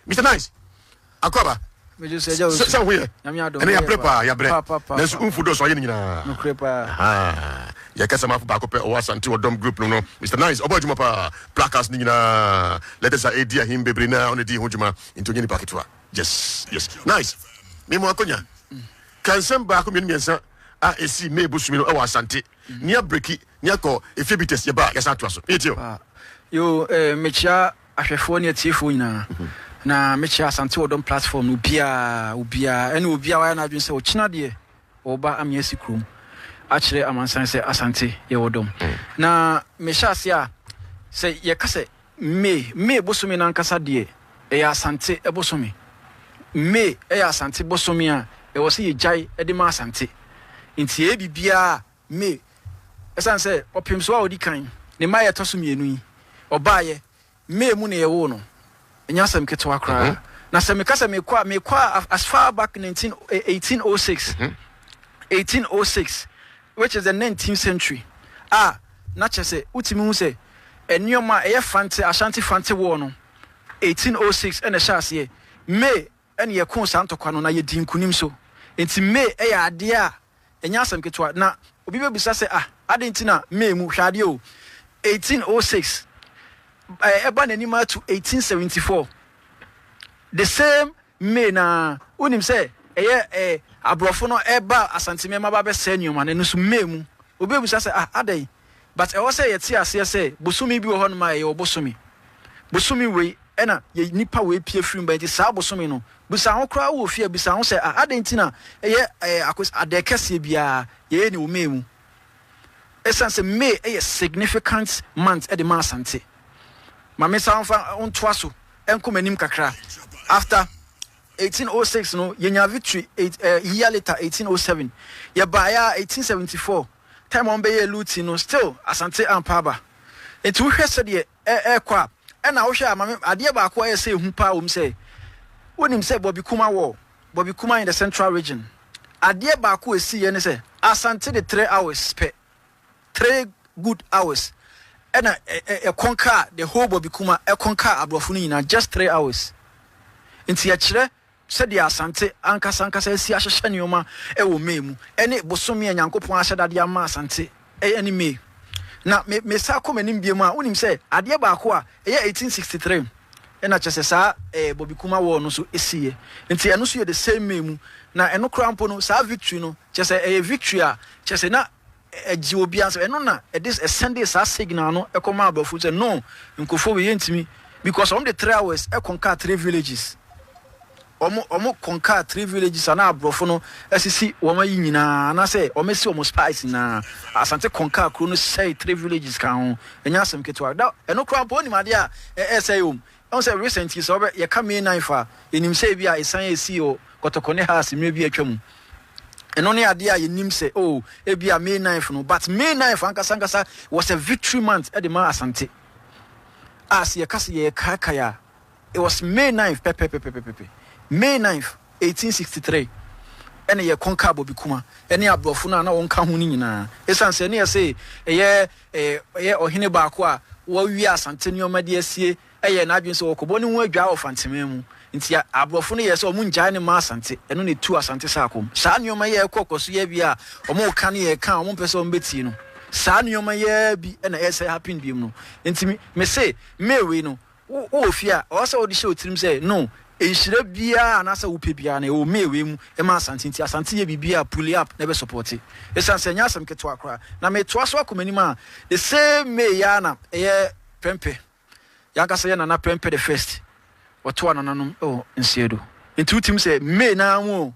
Mr. Nice. Akwaba. Me just say just. So we. And ya prepare ya bre. Let's unfudo so yin nyina. No crepa. Ah. Ya kasa mafu ba ko pe o Asante Odom group no. Mr. Nice, obojuma pa placards ni nyina. Let us idea him bebre na on di hojuma into nyini paketwa. Yes. Nice. Me mo akonya. Kansem ba ko miensa a esi me busumi no e wa Asante. Nia breki, nia ko efibites ye ba ya sa to so. Etio. Yo mechia ahwefo ne atiefo nyina. Na mechia Asante Odom platform ubia ene ubia wa na adwen se o china de oba amiasi krom akire amansan se Asante ye Odom na mechia se ye kase me bosomi na nkasa de e Asante e bosomi me e Asante bosomi a e wo se ye jai e de ma Asante nti e bibia me esan se opimso a odi kan ne ma ye toso mienu yi oba ye me mu ne ye wo no enyasem ketwa kra na se mekasa mekwa as far back 1806 1806 which is the 19th century na chese utimi hu se enioma eye fante Ashanti fante wo no 1806 ene hyase me ene ye kon santokwa no na ye dinkunim so enti me eye ade a enyasem ketwa na obi be bisa se adentina me mu hwade o 1806 eba nanima to 1874 the same May na unim say abrofo no eba asantemema ba be senior na no so May mu obi bisa say adai but e wo say ye tie ase say bosumi bi wo ho no ma ye bosumi we ena ye nipa we pie firim ba nti sa bosumi no bisa ho kra wo fie bisa ho say adai ntina akos adekase bia ye ni wo May mu essence May a significant month at the Asante Mame Sanfa on twaso enkomanim kakra after 1806 no yenya victory year later 1807 ya baya 1874 time on be looting no still Asante ampaba enti wo hwese de kwa na wo hwe amame ade ba ko say hu pa wo say wonim say Bobby Kuma in the central region ade ba ko esi ye ne say Asante the 3 hours per 3 good hours and a conquer the whole Bobby Kuma a conquer abrofuni just 3 hours inti ya kire said the Asante anka si ahhehye nioma e wo memu ene bosomi anyankopon ahyedade ama Asante ene me na me sa komanim biemu a unim say ade ba ko a 1863 ena chese sa Bobby Kuma wo no so esiye inti eno so ye the same memu na eno krampo no sa victory no chese victory a chese na Ethiopians eno na this a Sunday sa signal no e come abafu say no nkofo we yentimi because on the 3 hours e conquer 3 villages omo conquer 3 villages ana abrofo no asisi woma yi nyina na say omo si omo spice na Asante conquer kro no say 3 villages kan ho enya asem ketwa da eno krampo ni made a say on say recently so be ye ka me nine fa enim say bi a esan esi o kotokone house me bi atwam and only idea you nim say it be a May 9th no but May 9th ankasa was a victory month at the Asante as ye kase ye kakaya it was May 9th May 9th 1863 and ye conquer Bobby Kuma any abrofo na wonka ho ni nyina esanse ne ye say ye ohene ba ko a wo wi Asante nioma de asie na adwen so okobo ne ho adwa ofanteme mu nti abrofo no yese omu njae ne ma Asante eno ne tu Asante sakom saa nioma ye kokoso ye bia omu ka ne ye ka omu pese omu beti no saa nioma ye bi na ese happen biem no nti me say mewe no wo ofia o se odi she otirim say no enhire bia anasa wo pe bia na o mewe mu e ma Asante nti Asante ye bibia pull up na be support e sanse nya asem keto akra na me to aso akomanim a the same me ya na ye prempe ya ka say na prempe the first Watu ananum nsiedo nti utim say me na mu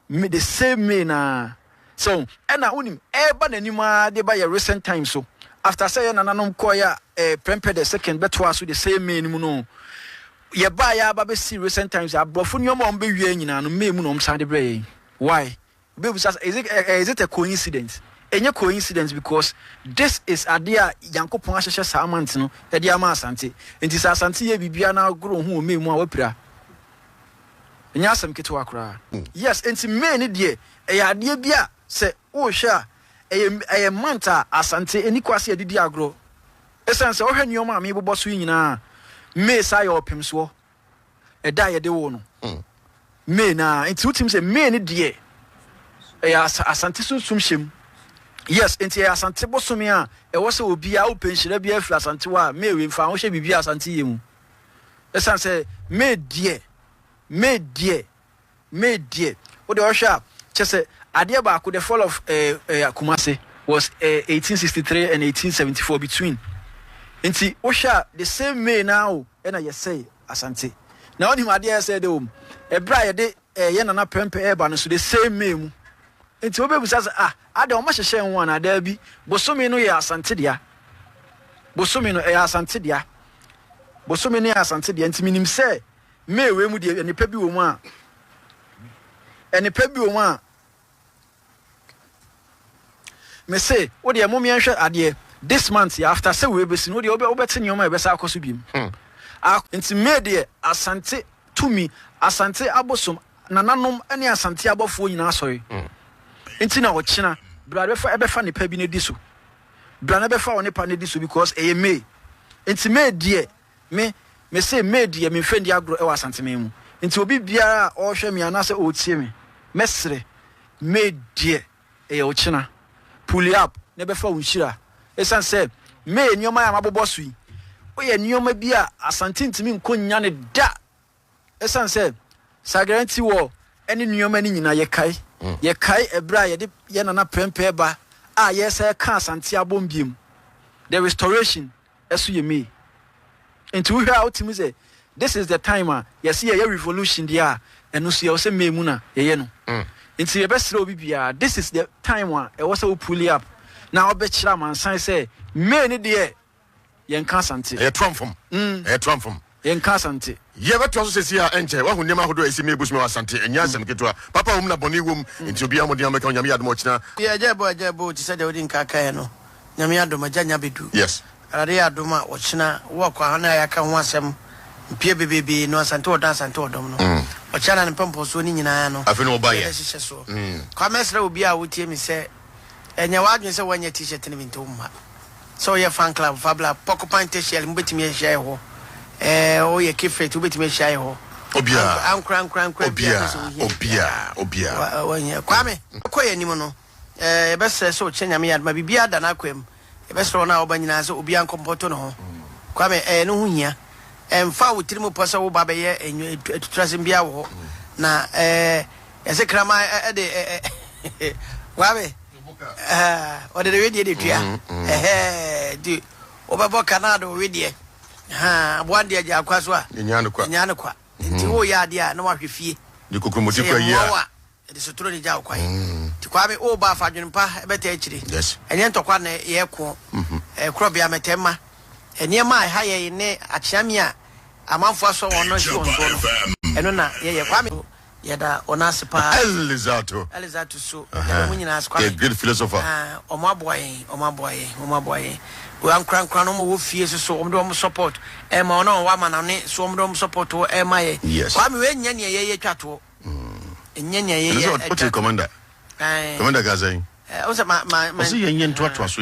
me the same me na so ena unim eba nanima de ba ya recent time so after say nananum koya prempe the second beto aso the same me mu no ye ba ya ba be see recent times abrofo nyoma on be wie nyina no me mu no msade bre why be is it a coincidence enye coincidence because this is idea yankopon ahyehye saamant no e dia ma Asante enti sa Asante ye bibia na agro hu o memu a wapira enye asem keto akra yes enti me ne de e ya de bia se wo hwe a e manta Asante eni kwase adidi agro esense wo hwe nioma me bobo so nyina me sa ya opim so eda ye de wo no me na enti utim say me ne de asante sunsum hyem yes enti asante bosome a e wo se obi a wo penhyira bi afla asante wa me we mfa wo hye bibi asante ye mu esan say me de wo de wo hwa chese ade ba ko the fall of Kumasi was 1863 and 1874 between enti wo hwa the same May now na ye say asante na oni ade ye say de wo ebra ye de ye nana pempe eba no so the same May mu enti obebusa say ade o ma hyehye nwa na ada bi bosome no ye asante dia bosome no asante dia bosome no ye asante dia enti minim say May we mu de nipa bi wo mu a me say wo de momia hwe ade this month after say we be sin wo de obeti nyoma e be sa akoso bim enti May de asante tumi asante abosom nananom ene asante abofo nyina sori enti na wo kina brade fa nipa bi ne diso brade be fa one pa ne diso because e May enti May de me say May de me fendi agro e wa asante me mu enti obi biara o hwe me anase o tie me mesre May de e wo kina pull it up ne be fa unshira esan say May nyoma ya mabobo so yi o ye nyoma bi a asante ntimi nkonya ne da esan say sa guarantee wo ene nyoma ni nyina ye kai ebra ye de ye nana prempe ba a ye say ka asante abombiem the restoration esu ye May into we how to say this is the time ye see ye revolution dia eno so ye say May mu na ye no into ye best obi bia this is the time e was so pull up now obechira man san say May ni de ye nka asante e trumfom ye nka asante ye beto so se ya enche wa hunyema hodo esi May busme asante enya asem ketwa papa wom na boni wom into bia mo de ameka nyame yadom china ye jebo ti se de odin ka kan no nyame yadom aganya bedu yes arade yadom a wo china wo kwa na ya ka ho asem mpie bebebe no asante odom no o chana ne pempo so ni nyina no afi no ba ye kwa mesra obi a wotie mi se enya wadwen se wanya t-shirt ne minto ma so ye fan club fabla porcupine t-shirt mbetimi ehia ho o ye kefret mbetimi ehia ho obia ankran obia wanya kwa me ko ye nim no e be se so chenyame yadma bibia da na kwam e be se na obanyina se obi ankompoto no ho kwa me no hu hia emfa wotirimu posa wo ba be ye etutrasem bia wo na ese krama de wabe o de wedi de tua di obabo Canada o wedi aboande aja akwaso a nyane kwa nti wo ya de a na wahwefie di kokromoti kwa ya de sotoro ni ja kwa ti kwa me o ba fa dwunpa ebeta akire yes enye ntokwa na ye ko krobia metemma eniema ha ye ne achiame a amanfo aso wono shi wonso no eno na ye kwa me ye da onasipa Elizato so mu nyina aso kwa a great philosopher omo aboye we ankran no mo fie so omdo support e ma ono wa manane so omdo support o e ma ye kwa me we nya ne ye twato nya ne ye what commander Gazai o se ma so ye ntwato so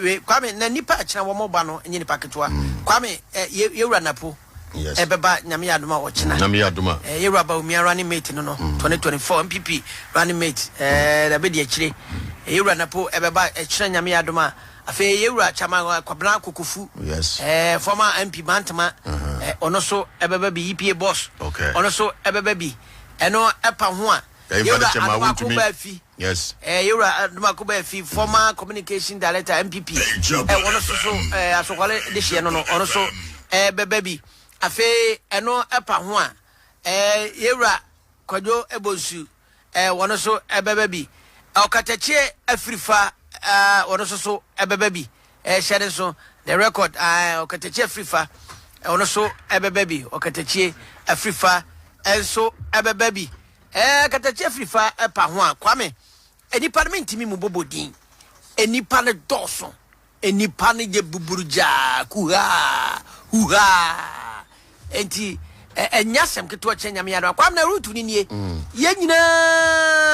we kwa me na nipa akina wo mo ba no enye nipa ketwa kwa me ye wura napo yes ebeba nyame adoma wo kina nyame adoma ye wura ba umia running mate no 2024 MPP running mate da be de akire ye wura napo ebeba akira nyame adoma afa ye wura chama kwabna kokofu yes former MP Bantama ono so ebeba bi EPA boss ono so ebeba bi eno epa ho a yes Yura Aduma fi former communication director MPP ono so asokole de hye no ono so bebabi afe eno epa ho a Yura Kwadwo Ebonsu ono so bebabi okatachie Afrifa ono so bebabi share so the record okatachie Afrifa ono so bebabi okatachie Afrifa enso bebabi katache Afrifa epa ho a kwame enipa ne ntimi mu bobodin enipa ne doso enipa ne je buburuja kuha enti enyasem keto chenya me yado kwame na rutu ni nie ye nyina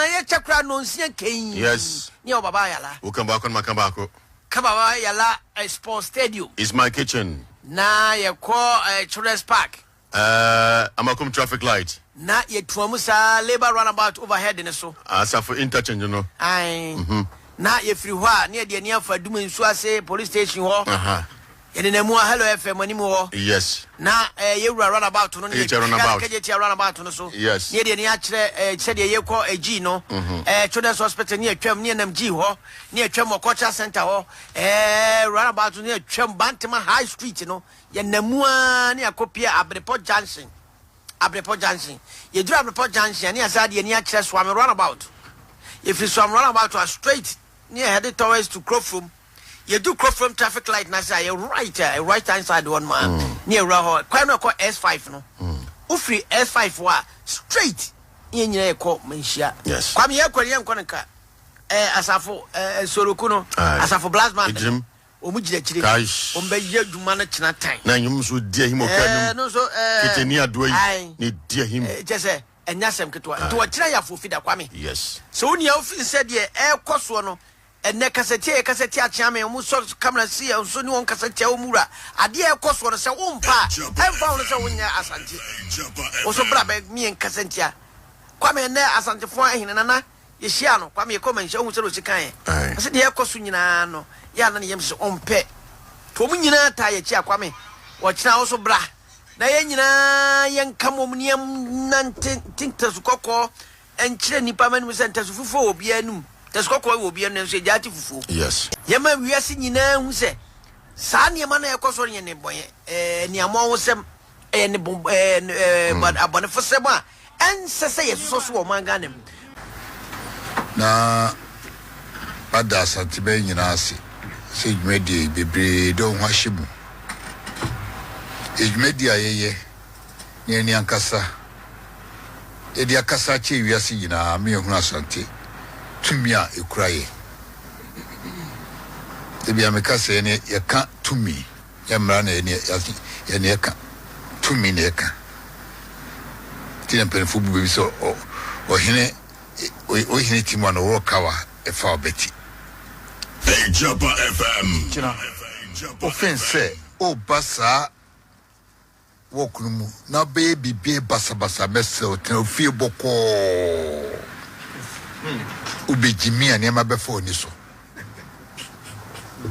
ye chakra no nsia ken yes ni o baba yala o kan ba kon makamba ko kaba yala sports stadium is my kitchen na ye call Children's Park Amakum traffic light na ye tuamusa labor runabout overhead in so asa for interchange no na ye free hwa na de nia fa dum nsu ase police station ho ye na mu hello fm ani mu ho yes na ye wura runabout no ye runabout runabout no so yes ne de nia kire se de ye call ag no children's hospital ne atwam ne nam g ho ne atwam culture center ho runabout ne atwam Bantama high street no ye namu ne akopia Abreport Junction ye do Abreport Junction ne asade ye ne akire Swami runabout if you Swami runabout are straight near headed towards to Crofrom you do Crofrom traffic light na say you right hand side one man near Raho quite no call S5 no ufri S5 wa straight ye nyina call menhia yes kwame ye kwari en konka asafo soroku no asafo blastman omugire chire ombe ye duma na china tan na nyum so dia him okanum no so kiteni adoyi ne dia him jese enyasem ketwa to chira ya fofida kwame yes so oni ofin said ye koso no ene kaseti achiame mu so camera see so ni won kaseti omura ade koso no se wompa emfa no se wonya asante o so bra be mi en kasentia kwame ne asante fo ahine nana ye hia no kwame ye comment hu se ro sikan ase de koso nyina no ya na yem se ompe to mu nyina ta ye chia kwame wo kina wo so bra na ye nyina yen kamom niam nante tinta su kokko en kire nipa manum se nta su fufo obi anum ta su kokko obi anum se jati fufo yes ye ma wiase nyina hu se sa ne ma na ye koso nye ne boye ni amo wo sem ne but abone fo sem a en sese ye so so o manga nem na ada santibe nyina ase se dwumedi bebre do ho ahyebu ejumedi ayeye ne ni ankasa edi akasa che wiase nyina me ehunu asante tumi a ekuraye ebi amekasa ne yeka tumi yamra na ne yeka tumi ne yeka tina penfu bubi so ohene timo no rokawa efa obeti Jump FM kina offense o basa wokunumu na baby basa mesel ten fie boko ubejimi ani ma befo ni so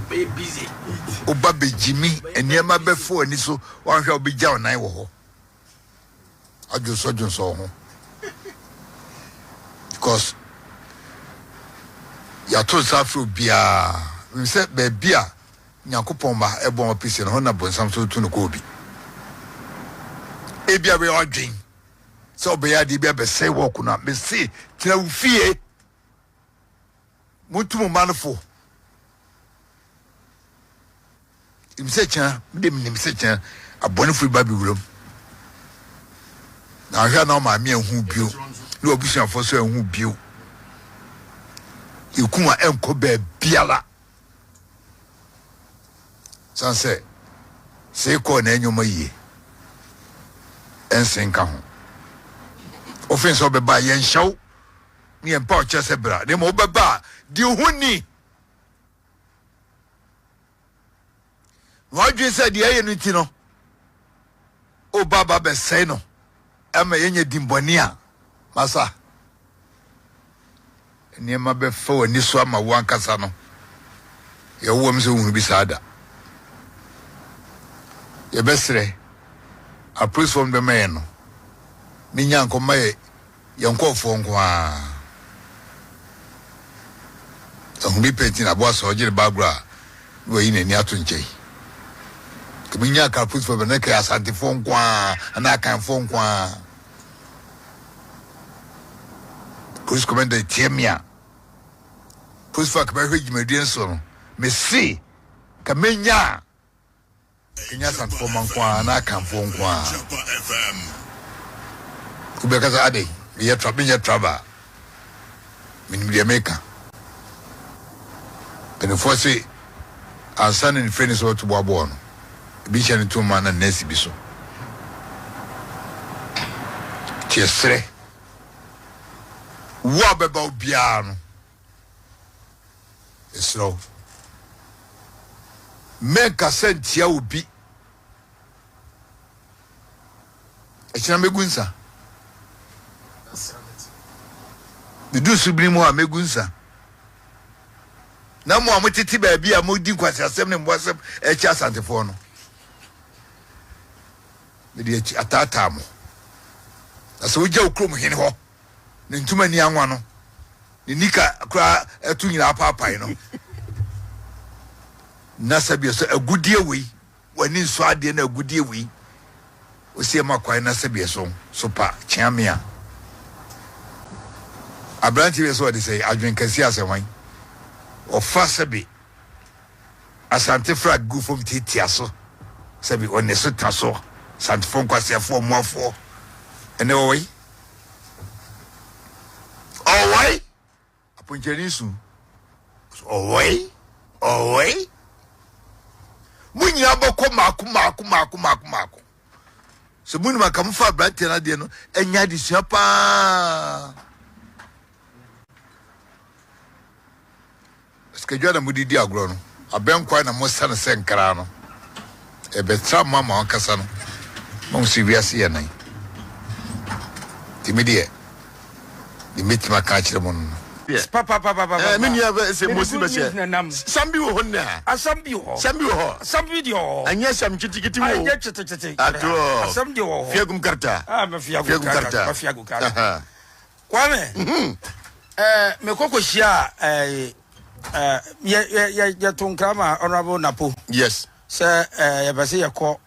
busy oba bejimi ani ma befo ni so wan hwa obejja onan wo ho adwoso ho because ya to safro bia we say be bia nyakopon ba ebo ma pese no na bonsam so tu no ko bi ebia we odwin so be ya di bia be say work na me see tira u fie mutu manfo imse chan dem se chan abonefo ba bi wurom na hwa na ma me hu bio no obusuafo so hu bio ikuma enko be biala sanse se ko na enyoma yie ensenka ho offense obeba yen hyaw ni empa o chese bra ne mo obeba di huni wadwe se di aye no ti no o baba be sei no ama yenye dimboni masa ni ma be fa wani so ama wankasa no ye wo mse hunu bi sada ye besre a priest from the man no ni nyanko maye yankofo nko a ohun penti na boa so jire bagra wo yi ni ato nchei keminya ka priest from the ka asante fo nko a na kan fo nko a police commander tiemia police fa ka ba hwe jimedien so no me see kamenya kenya sant fo mankwa na kan fo nkwa kubeka za ade ye trabinya traba minimdia meka ene fo se ansan ni friends so to boabo no bi chane to man na nesi bi so tiesre wa beba obia no esro meka sentia obi Echina megunsa. The do sublimu a megunsa. Na mo amotiti ba bia mo di kwasi asem ne mbosem echi asantefo no. Me di echi atata mo. Aso uja ukrom hene ho. Ne ntuma ni anwa no. Ni nika kra etu nyina apapai no. Na sabia so agudie wi. Wani nso ade na agudie wi. Osie makwai na sabia so pa chiamia. Abranti we so dey say adwen kasi asemwan. Ofa sabi asante frag gu fom titia so sabi oneso taso sant fon kwase afo moafo ene owai apunjeni su owai munyi aboko maku so muni makamfa brante na de no enya di suapa Skejwana mudidi agro no abenkwa na mosa na senkra no ebetra mama wankasa no mo si wiase ye nan timidie di mitima ka kire mo no papa menya se mosi be se sambi wo honna asambi ho anya sam kitikiti wo anya chitikiti ato asambi ho fiagum karta fiagum karta kwame me kokoshia ya tunkrama honorable Napo. Yes. Sir, ya base ya ko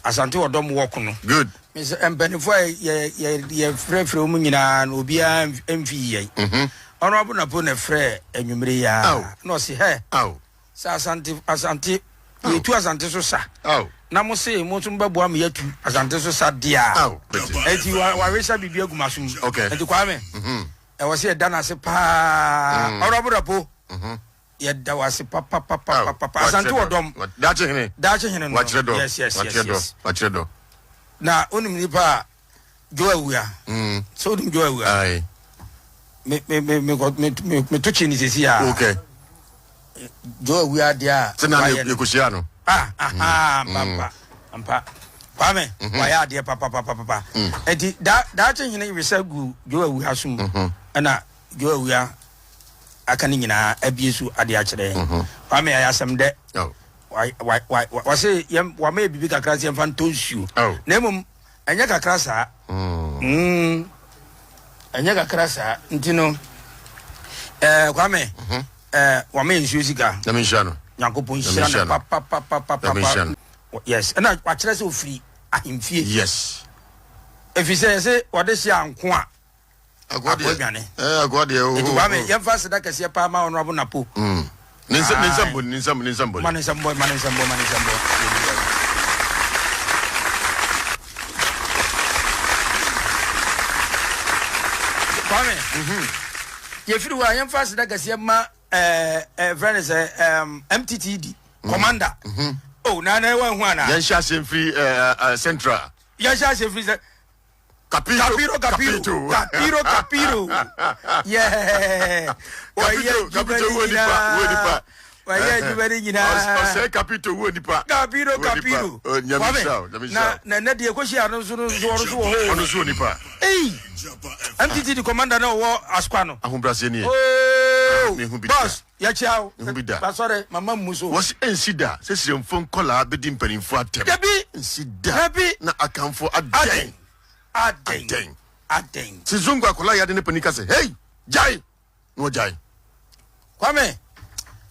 asante odom work no. Good. Miss embenifo ya frefre mu nyina na obi amfi ye. Honorable Napo na frɛ anwumre ya. No se he. Sa asante yetu asante so sa. Na mo se mo tum babu am yetu asante so sa dia. Enti wa wesa bibia gumasum. Enti kwame. I was here done as a pa Orabu. Yet was a papa Asante Odom. That's him. Watch the door. Yes. Watch the door. Now, only nipa Joe we are. So do Joe we are. Me touching is here. Okay. Joe we are there. Kusiano. Ampa. Kwame, why are dear papa? Eti that thing we say go Joe we assume. Ana Joe we are akaninina abisu ade akere. Kwame ayasem de. Why say yam wa me bibi kakra se mfa ntonsuo. Na mum anya kakra sa. Anya kakra sa ntino Kwame wa me nsuo sika. Na me nsuo. Yakopon hira na papa. Yes, and I watch us free. I'm fear. Yes. If you say what is young qua, I got you. Young fast that can see a palm on Robin Napo. Ninsam. If you are young fast that can see my friend is MTTD commander. Oh, Nana one. Yan shashin free central. Yan shashin free Capiro. Yeah. Capito. Why you very say Capito Wodipa. Capiro. Na Nadia Koshiano Sunipa. Hey, MTT the commander no war Asquano. Brasini. Oh, boss, Yachao. Sorry, Mamma Muso was insida. Says your phone caller bidding penny for them. Insida. Na account for a day. A day. Sizunga Kola didn't panica say, hey, Jai. No Jai. Kwame.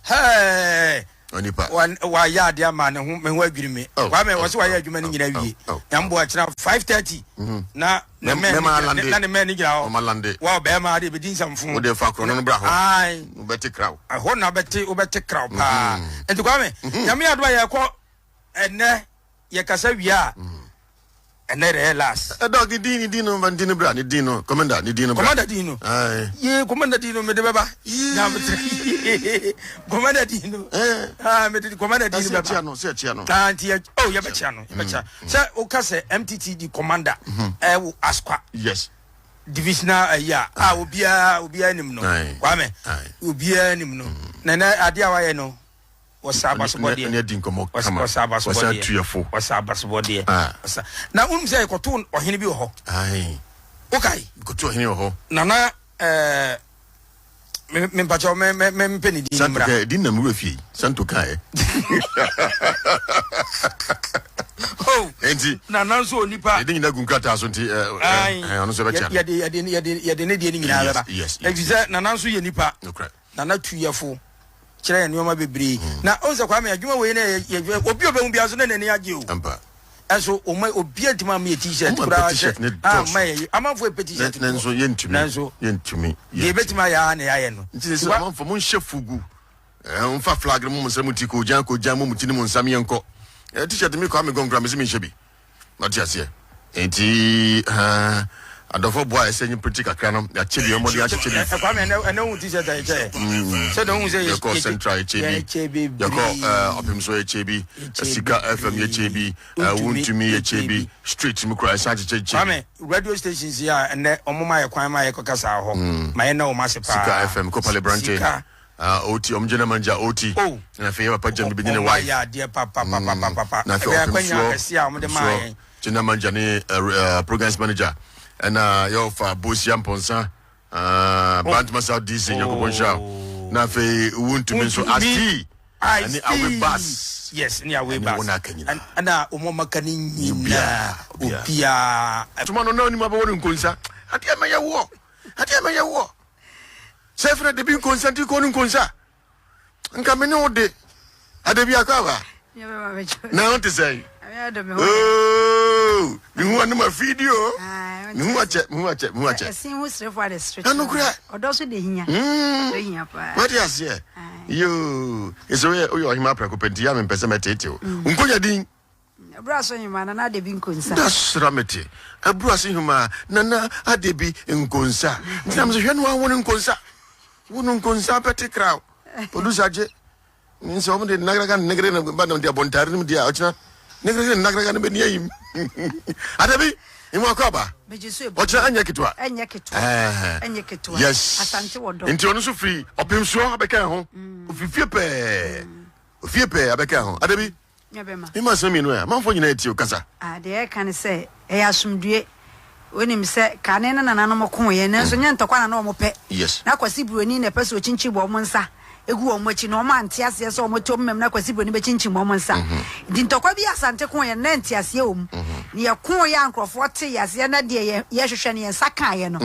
Hey. Onipa. Why ya dear man who agree me. Kwame was why you many Yambo at 5:30. Na the man on Malande. Well, Bema did be some food. The Facron Bravo. I better crowd. I hold not better crowd. And to Kwame, Yamia do I call and Yakasavia. And then last. A dog Dino Vandino Brand, Dino, Commander Dino. Ye, Commander Dino Medeba. Commander Dino. Commander Dino. Oh, Yabachano. Sir, Okase, MTT, the commander. Asqua. Yes. Divisional, I will be a nimno. Kwame, will be a nimno. Nana, Adia, Wasabasbody. Now, say, Cotton or Hinby. Aye. Okay, Go to him. Nana, Mempacho, Penny, Didn't move you. Santo Kai. Oh, Anti Nananso Nipa. I didn't know Gunkata. I honestly, yes. Exact Nanansu Nipa. No crap. Nana 2 years full. Chere and Yoma Bibri. Now, also, Kwame, you were in a Obiobia and any you. And so, Obia to my t-shirt. I'm off with petition. Nanso yen to me. Give it to my iron. It is one for Monsieur Fugu. Fa flag Musamutiko, Janko, Jamu, Mutinum, Samianco. A teacher to me come and go Grammy Shabi. Not just here. Ain't he? And the 4 boys saying pretty canon, that chili or money actually. I know what is that I say. So don't say your call central HB, your call Opimso HB, Sika FM HB, wound to me HB, street to Mukra Sanchez. Radio stations here and Omoma Aquama Cocasa home. My no massive Sika FM, Copale Branche. OT, Manja OT. Oh, and I feel a pajam beginning white. Yeah, dear Papa. Jinamanjani, programs manager. And your for Busiam Ponsa, Bantmasa DC, Yokobon Show. Nafe, wound to me so as he. I will bus. Yes, near way back. And now, Omoma Canin, Pia. Tomorrow, no, you won't concern. At the Amaya war. At the Amaya war. Several the big concern to Conin Consa. And coming all day. At the Biakawa. Now to say. Oh, you want my video? Watch it. See who's for the street. No cry. Or does it here? What is here? You is a way you are him up and Pesamato. Uncoya ding. A brass on your man and I did being concerned. That's Ramete. A brass in huma, Nana, I did be in Consa. Some one in Consa. Wouldn't Consa petty crowd. Producer. In some of the Nagagan Negrin, but on the Bontarim, the Archer. Nagagan be near him. Adabi, in Wakaba. What's an yakitwa? And yakitwa. Yes. Asante wodo. Into no free. Opim so abeka ho. Ofiepe abeka ho. Adabi. Nyabema. He must mean where. Man for you na kasa. They can say e asumdue. When him say kanena na nanom ko ye nanso nya ntokwa na no mo pe. Yes. Na kwasi buoni na pese ochinchi bo mo nsa. Egu o machi no ma nte ase so mo tom mem na kwasi buoni be chinchi mo nsa. Di ntokwa bi asante ko ye na nte ase o mu. Ni ye ko ye ankrofo te ye ase na de ye hwehwe ne ye nsa kan ye no.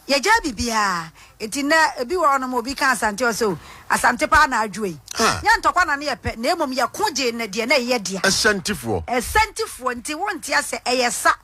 Ye ja bibia eti na ebi wo no mo bi kan asante o so asante pa na adwoi. Nya ntokwa na ne ye pe na emom ye ko je na de na ye dia. Asantifo Nti wonti ase eyesa.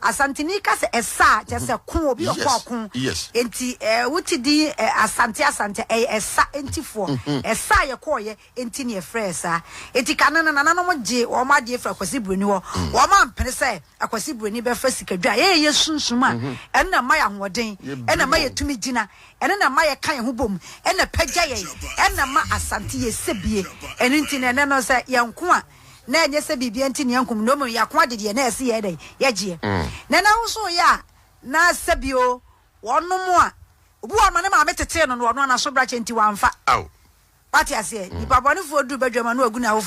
Asante ni ka se esa je se ko obi okwa yes. Enti wuti di asante esa entifo. Esa ye ko ye enti ne fresa. Enti kanana na no mo je o ma de fra kwasi broni wo. Wo ma mpene se akwasi broni be fra sikadwa. Ye sunsuma. Enna ma ya hoden. Enna ma ye tumi gina. Enna ma ye kan ho bom. Enna pagya ye. Enna ma asante ye sebie. Enti ne no se ye nko a na enye se bibia nti ne yankum no mu yakwa de na ese ye dai ye gie na na wo ya na sebio wonom a obu wa mane ma metete no no na so brache nti wamfa aw pati ase ni babone fo du badwama no agu na wo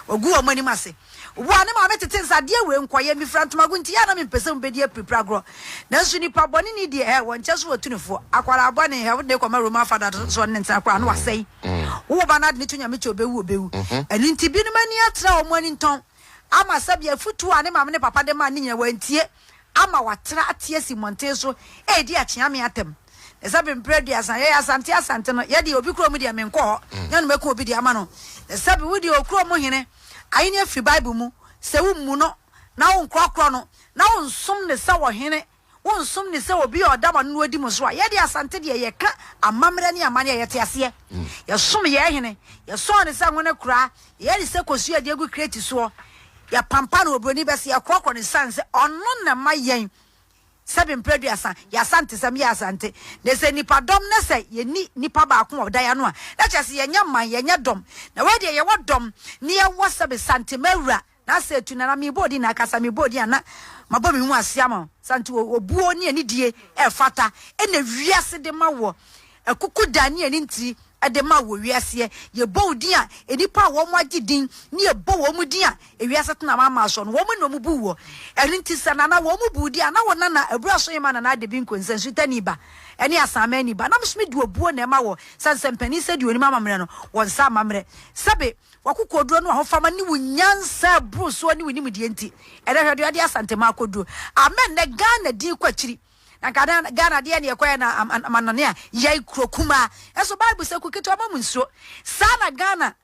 ogu o mani mase obu wa ne ma metete nsade we nkoye mi frantuma gu nti ya na me pese mu bedi prepare gro na so ni babone ni de won che so otunifo akwara abone he wo de ko ma Roma father so ne ntina kwa no wasei wo ba na de tunya me che obewu eni nti bi no mani atra o mani nton ama sabia futu a ne ma ne papa de ma ne nya wantie ama watra atie simonte so e di achia me atem esabe mpredi asan ye asante no ye di obi kro mu di amenko nya no meko obi di ama no esabe wudi okro mu hene ayi ne fi bible mu se wu mu no na wo nkrokro no na wo nsom ne se wo hene wo nsom ne se obi odama no adi mu so a ye di asante de ye ka amamre ne amane ye te ase ye som ye hene ye so ne se ngone kura ye di se kosu ye di egu create so ya pampa no obroni be se ye krokro ne sanse ono na mayen Seven producer, ya asante sam ya asante. They say nipa dom ne say ye ni nipa ba ko oda ya no a. Na chese ye nya man ye nya dom. Na we de ye wo dom ne ye wo sebe sante mawura. Na say tu na mi bodi na kasa mi bodi ana. Mabo mi hu asiama. Sante obuo ni ani die e fata. E na wiase de ma wo. Ekuku da ni ani nti edema wo wiase ye bo din a enipa wo mo agidin ni ye bo wo mu din a wiase tena mama so no wo mu no mu bu wo enti sanana wo mu bu din a na wo na ebura so yema na de bi nkonsensu tani ba eni asama ni ba na msmi du obuo na ema wo sansempani se du oni mama mre no won sa mamre sabe wakokoduro no ahofama ni wunyansa bru so ni wuni mudie enti hwede ade asantema akodu amen ne Ghana di kwachiri na Ghana de ne ekwa na manone a yai krokuma eso Bible se kuketo amamu nso sana Ghana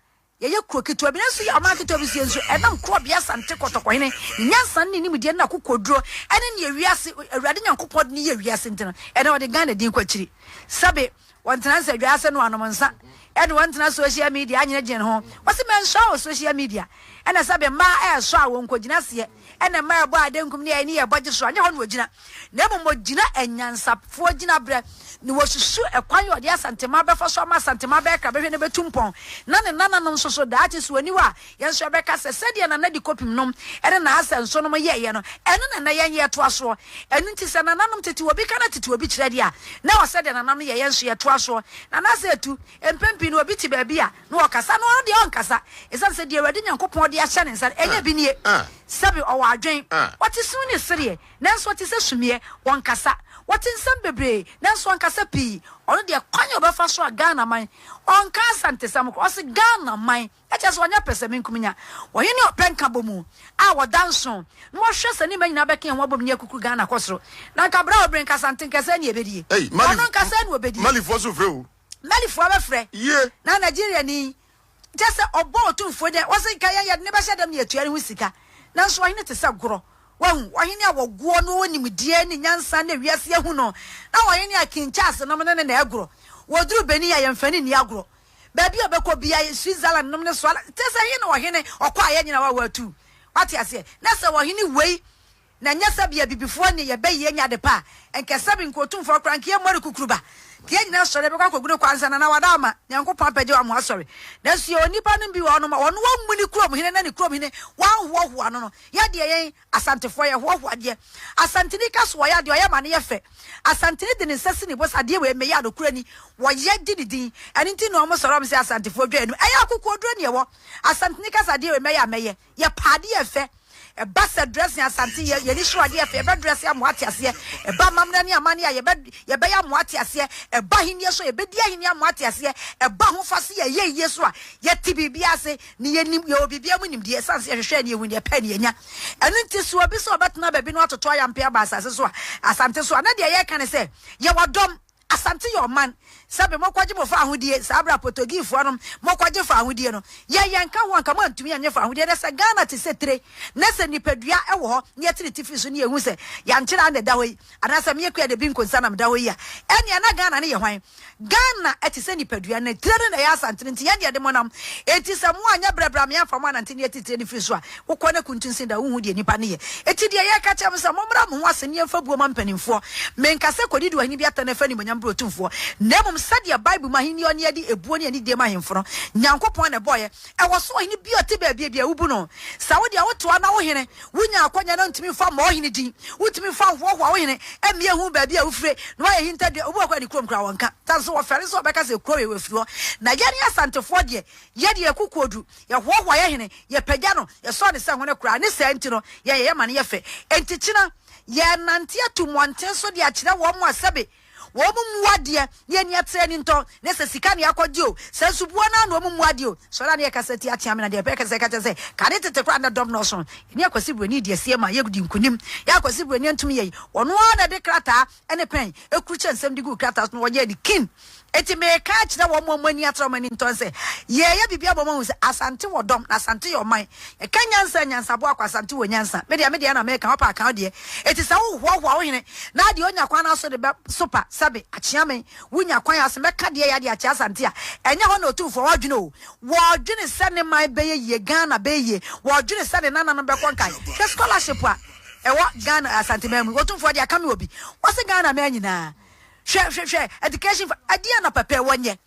ye kroketo bi nso ya amaketo bi nso enam kro bia sante kotokɔhene nyansa ni mudie na kokoduro ene ne wiase awurade nyankopɔd ne ye wiase ntena ene ode Ghana di kwachiri sabe wantena se wiase no anomonsa ene wantena social media anyene gyen ho wase menso social media ene sabe ma so a won kogina se ene ma ebo adenkum ne ani ye boje so anye ho no wogina na mo gina enyansafo gina bre ni wosusu ekwan yo de asantema befa so ma asantema be ka behwe ne betumpon na ne nananom so daati so aniwa yenso be ka se de na di kopim nom ene na asanso nom ye no ene na ye to aso enu nti se nananom tete obi kana tete obi kire dia na wo se de nananom ye yenso ye to aso na na se tu empempi no obi ti ba bia na wo kasa no de on kasa esan se de awade nyankopon de ahye ne nsa enye bi nie sabi o wa adwen what is suni sere nanso what is sumie won kasa what in some bebre nanso won kasa pi ono de kwanyo be fa so Ghana man on ka asante sam ko se Ghana man e che so onya pese min kumnya wo ye ne openka bomu a wo danso no wo hwe se ni manyina be ken wo bom ne kuku Ghana kosoro na ka bra obren ka sante kasa ne ebedie ono kasa ne obedie malifo so freu malifo ba frɛ ye na Nigeria ni just obo otumfo de wo se kan ye ne ba hye dem ne atuare hu sika nanso wo ne te se goro wahu wahene awoguo no onimdie ni nyansa na wiase hu no na wahene akinchase no ne na agoro woduru beni ya yemfani ni agoro baabi obekọ bia Switzerland no ne so tese he na wahene okọ aye nyina wa watu wati ase na se wahene wei na nyasa bia bibifo ne ye beye nya de pa enkesa bi nkotumfo kranke ye mori kukuruba ke nyina sore be kwa gudu kwansa na wadama nyankopon pagye wa mo asore na si onipa no bi wo no ma wono wammuni krom hene na ne krom hene wan hoho no no ya de yen asantefo ye hoho de asantini ka so ya de oya ma ne ye fe asantini de ne sese ne bosa de we me ya do kurani wo ye dididi eni nti no mo soro mo se asantefo dwa enu eya akukwo dro ne ye wo asantini ka sa de we me ya meye ye pade ye fe e basa dress ya asante ye ni so ade ye fe be dress ya mo atiase e ba mamna ni amane ya ye be ya mo atiase e ba hinie so ye be di hinie mo atiase e ba ho fase ye ye so a ye ti bibia se ni ye nim ye obibia mu nim de sanse ye hwehwe ni ye hu de pa ni enya enu nti so obi so obetena ba bi no atoto ya mpe ba asase so a asante so na de ye kan se ye wodom asante your man sabe mokwaje mo fa ahodie sabra potogifo no mokwaje fa ahodie no ye yanka ho anka mantumi anye fa ahodie de se Ghana te setre na se nipadua e wo ho ne tiritifi so ne ehu se yankyira na da hoyi anasa me yakua de bi nkonsa na da hoyi a ene na Ghana ne ye hwan Ghana eti se nipadua na tire na ya asante nti ye de monam eti se mo anya brabra me afa mo anante ne titire ni fi so a wokɔ na kuntunsin da hu de nipa ne ye eti de ye ka kyam se momra mo ho aseni emfa buo mampanimfo menkase kodi do ahini bi atana fa ni monyam otumfo nemum sadia Bible mahini oni adi ebuo ni ani de mahemfo no nyankopon na boye e wo so hini bi ote bia wubu no sa wo dia woto na wo hene wunya akwanya na ntimi fa ma wo hene din wutimi fa ho wo hene emie hu bia wufre no ye hinta de obu akwa ni krom kra wonka tanso wo fere so beka se kro we firo na yane asantefo de ye de ekukodu ye ho ye hene ye pagya no ye so ne se ho ne kra ne se enti no ye ma ne ye fe enti kina ye nante atumonten so de a kire wo mo asabe wo muade ye ni atre ni nto ne se sika ne akogye o se subuo na no muade o so na ne kaseti atia me na de pe kase ka tese ka ne tete kwa na dom no so ni akwasi bro ni de sie ma ye gudi nkunim ya akwasi bro ni ntumi ye ono na de krata ene pen ekruche nsem de gu krata no wo ye ni kin eti me ka kire wo mo mani atra mani nto se ye bibia bo mo se asante wo dom na asante yo man e ka nyansa bo akwa asante wo nyansa me de na me ka hopa ka de eti sa wo wo hene na de onya kwa na so de super sabe achiame wunya kwan ase meka de ya de achi asante a enya ho na otumfo wadwene o wadwene se ne man beye ye Ghana beye wadwene se ne nana no be kon kai ke scholarship a e wo Ghana asante memu otumfo de aka me obi wo se Ghana me nyina hwe education adia na papa wonye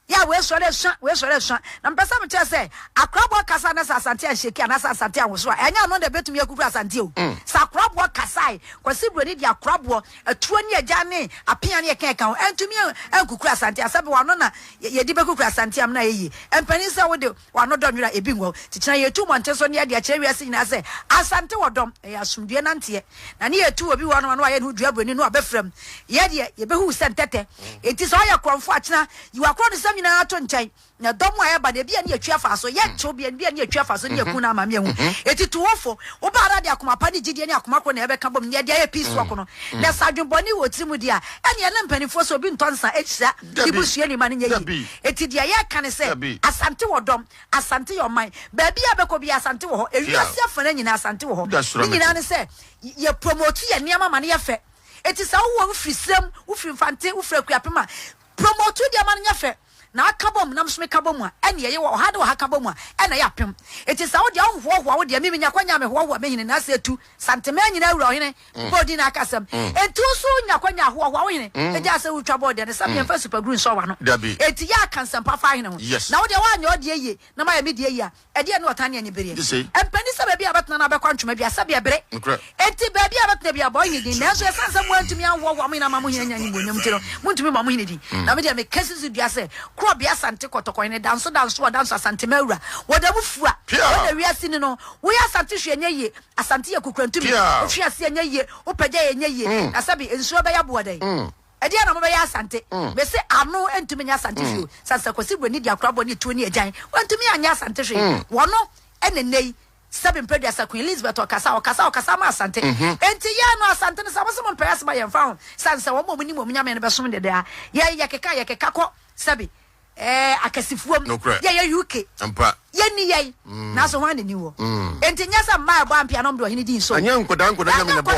ya we so na mpesa me tell say akrabo kasa na asante a sheki na asante a wo so enya no de betumi akuru asante o sakrabo kasa kwasi broni di akrabo atuo ni agya ne apia ne eka o entumi ankukuru asante asabe wano na ye di bekukuru asante am na yeyi empani se wo de wano do nwira ebi ngo tikyina yetu monte so ne ade a kire wiase nyina se asante wodom asumdue nante na ne yetu obi wano no aye no dua broni no abefrem ye de ye behu sentete enti so ya kromfo akyina yiwa kro de nyina ato nkyai na domo ayaba de bia ne atwa fa so ye kyo bia ne atwa fa so ne yaku na amame hu eti tuwofo wo ba ara de akoma pa de gidie ne akoma ko na ebe ka bom ne de aye peace wako no na sadwonboni wo timu dia ene ye mpanifo so bi ntonsa ehia ibusue ni mane nyi eti de aye ka ne se asante wodom asante your mind ba bia beko bia asante wo ho ewiase afana nyina asante wo ho nyina ne se ye promote ye niam ma ne ye fe eti sa wo firi sem wo firi mfante wo firi akuapema promote dia ma ne ye fe na akabom na msome kabom a ene ye wo ha de wo ha kabom a ene ya pem eti sa wo de hoho wo de mi nya kwanya me hoho me hine na se tu santema nyina awura hine bodi na akasam enti so nya kwanya hoho wo hine eja se wo twa bodi ne sam yemfa super green so wa no eti ya kansam pa fa hine ho na wo de wa nya ode ye na ma ya me de ye a ede ne otane ne bere empani sa ba bia betna na be kwantwoma bia sa bia bere eti ba bia betna bia boy hine na so sansa mo antumi anwo wo me na ma mo hine nya nyi bonyam tiro mo ntumi ma mo hine di na me de me kesi dua se kro bia asante kotokon ne danso asante mawura wodabu fua wona wiase ni no wo ya asante hwe nya ye asante ya kukrantumi hwe ase nya ye wo pagya ye nya ye asabi ensuo be ya boadai edi na mo be ya asante be se ano entumi nya asante hwe sansa kwasi broni di akrabo ni tuo ni agyan wantumi anya asante hwe wono enenei Seven Pedras Queen Elizabeth or Casa ma asante enti ya no asante ne sabo mo mpesa ba ye found sansa wo mo ni mo nya me ne be som de da ya keka ko sabi akasifuom ye UK ampa ye ni ye na so hwan ni wo enti nya sa ma ba ampia no do hini din so anya nkoda nya me ne bo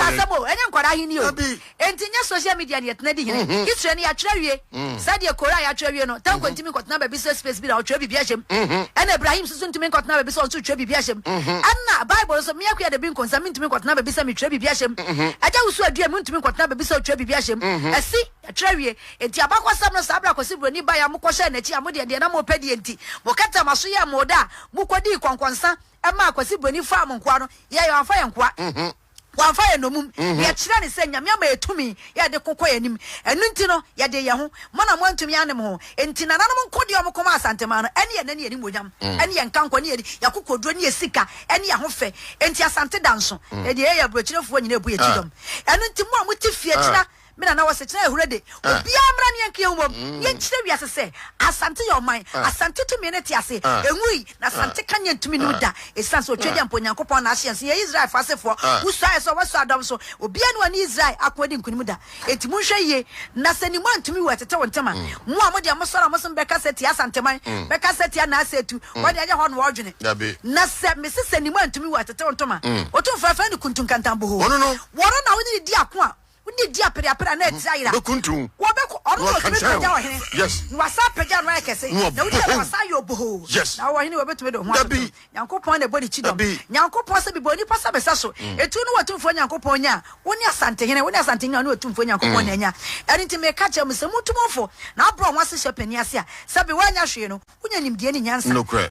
enya nkoda hini o enti nya social media ne yetna di hini history ne ya twawie said ye kora ya twawie no tanko ntimi kotna ba business space bi da o twa bibia hyem ena Ibrahim susu ntimi kotna ba bi so twa bibia hyem anna Bible so me akua de bi nkonsa ntimi kotna ba bi sa me twa bibia hyem aja usu adua mu ntimi kotna ba bi so twa bibia hyem asi twawie enti abakwasam no sabra kwasi broni ba ya mokɔhye na chi amode de na mo pedi enti mo kata maso ya moda mukodi kwankwansa ema kwasi broni fa mo nkoa no ye yamfa ye nkoa wamfa ye nomum ye kire ne se nyame ama etumi ye de kokɔ yanim enu nti no ye de ye ho mo na mo antumi anem ho enti na nanom nkodi o mo kɔma asantema no ene ye nani ye monyam ene ye nkanko ne ye yakokoduro ne ye sika ene ye ho fɛ enti asante danso e de ye aburokyirefo nyina ebu ye kidom enu nti mo amuti fie kira mina na wase kina ehurede obi amra ne yanke humom ye kire wiase se asante your mind asante to me ne ti ase enwi na asante kanya ntumi no da esan so twedi ampo nyankopon na ahye ye Israel fasefo usua so waso adam so obi anu ani Israel akwadi nkunimu da enti munhwe ye na sani mu antumi wetete wontema mu amode amosora amosom beka seti asanteman beka seti na asetu wode anya ho no wodwene na se mesi sani mu antumi wetete wontoma otumfa fa ni kuntunkantambo ho wono na woni di akwa ni dia pere na etira bekuntu wo beko ono to be ja wo hene yes ni wasa peja no kese na wo dia wasa yo boho na wo hene wo betu do ho nyankopon na body chidom nyankopon se bi boni pasa besa so etu no watumfo nyankopon nya woni asantehene na watumfo nyankopon na nya eri nti me ka che mu se mutumfo na abro ho ase shepani ase a se bi wanya hwe no wonya nimdie ni nyansa no kra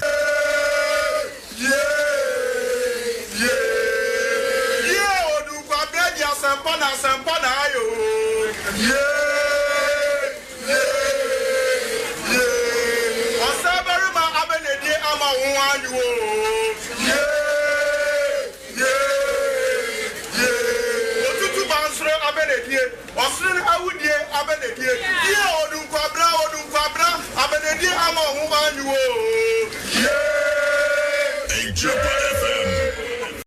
Sampana ayo. Wasabaruma abenedi ama wanyu. Otutu bansre abenedi. Osrin awudie abenedi. Ye odunkwabra abenedi ama wanyu.